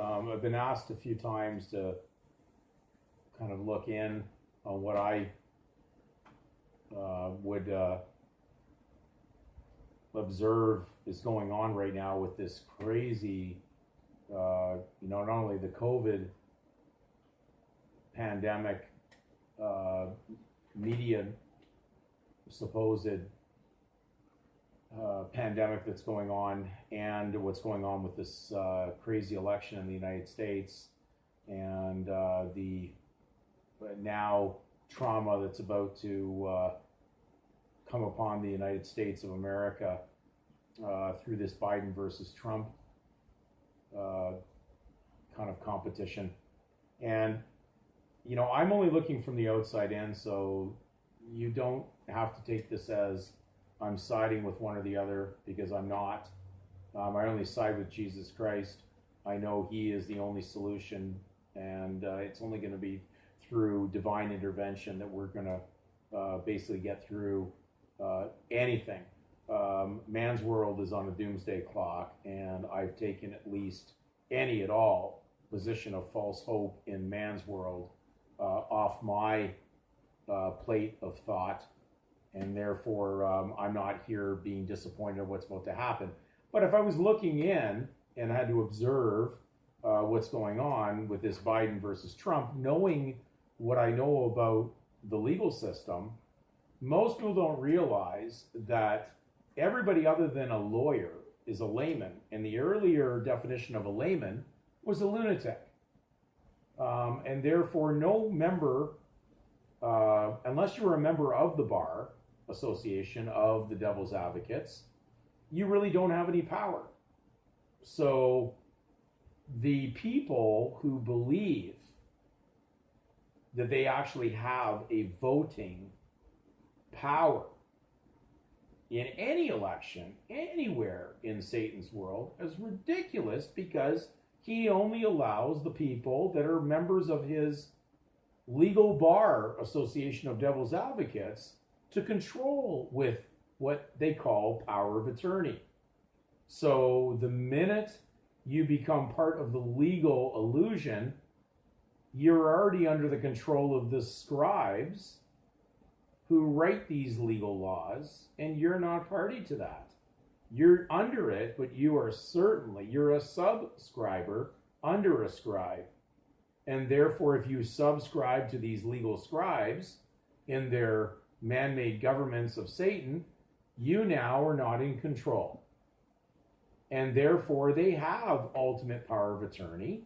I've been asked a few times to kind of look in on what I would observe is going on right now with this crazy, not only the COVID pandemic, media supposed pandemic that's going on, and what's going on with this crazy election in the United States, and the now trauma that's about to come upon the United States of America through this Biden versus Trump kind of competition. And, I'm only looking from the outside in, so you don't have to take this as I'm siding with one or the other, because I'm not. I only side with Jesus Christ. I know He is the only solution, and it's only going to be through divine intervention that we're going to basically get through anything. Man's world is on a doomsday clock, and I've taken at least any at all position of false hope in man's world off my plate of thought, and therefore I'm not here being disappointed in what's about to happen. But if I was looking in and had to observe what's going on with this Biden versus Trump, knowing what I know about the legal system, most people don't realize that everybody other than a lawyer is a layman, and the earlier definition of a layman was a lunatic. And therefore no member, unless you're a member of the Bar Association of the Devil's Advocates, you really don't have any power. So the people who believe that they actually have a voting power in any election, anywhere in Satan's world, is ridiculous, because he only allows the people that are members of his legal bar association of devil's advocates to control with what they call power of attorney. So the minute you become part of the legal illusion, you're already under the control of the scribes who write these legal laws, and you're not party to that. You're under it, but you're a subscriber under a scribe. And therefore, if you subscribe to these legal scribes in their man-made governments of Satan, you now are not in control. And therefore, they have ultimate power of attorney.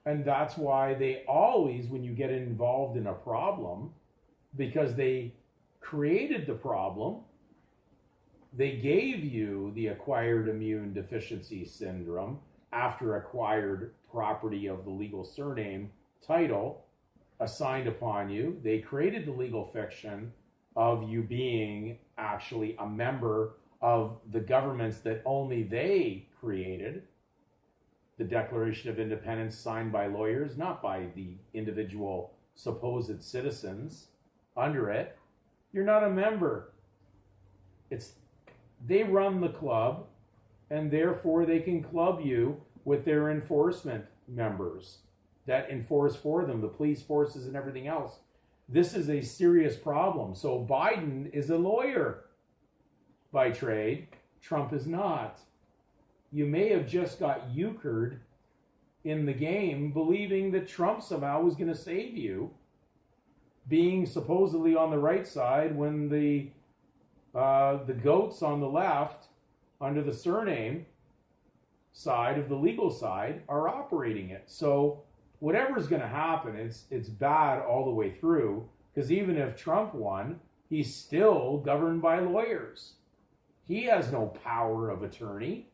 And that's why they always, when you get involved in a problem, because they created the problem, they gave you the acquired immune deficiency syndrome after acquired property of the legal surname title assigned upon you. They created the legal fiction of you being actually a member of the governments that only they created. The Declaration of Independence signed by lawyers, not by the individual supposed citizens under it. You're not a member. They run the club, and therefore they can club you with their enforcement members that enforce for them, the police forces and everything else. This is a serious problem. So Biden is a lawyer by trade. Trump is not. You may have just got euchred in the game, believing that Trump somehow was going to save you, being supposedly on the right side when the goats on the left, under the surname side of the legal side, are operating it. So whatever's going to happen, it's bad all the way through, because even if Trump won, he's still governed by lawyers. He has no power of attorney.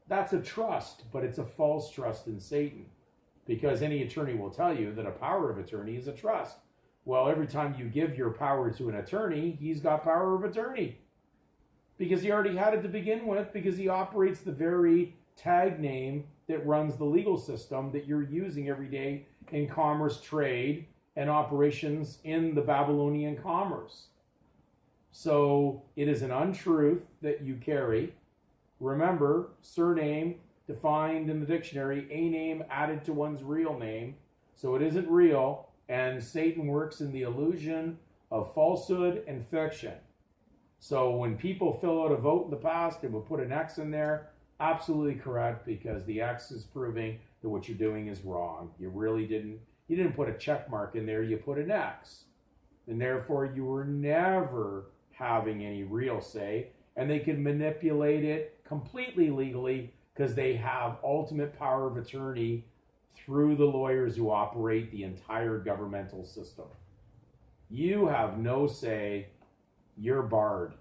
That's a trust, but it's a false trust in Satan, because any attorney will tell you that a power of attorney is a trust. Well, every time you give your power to an attorney, he's got power of attorney, because he already had it to begin with, because he operates the very tag name that runs the legal system that you're using every day in commerce, trade, and operations in the Babylonian commerce. So it is an untruth that you carry. Remember, surname defined in the dictionary, a name added to one's real name. So it isn't real, and Satan works in the illusion of falsehood and fiction. So when people fill out a vote in the past, they will put an X in there. Absolutely correct, because the X is proving that what you're doing is wrong. You didn't put a check mark in there, you put an X. And therefore you were never having any real say, and they can manipulate it completely legally because they have ultimate power of attorney through the lawyers who operate the entire governmental system. You have no say. You're barred.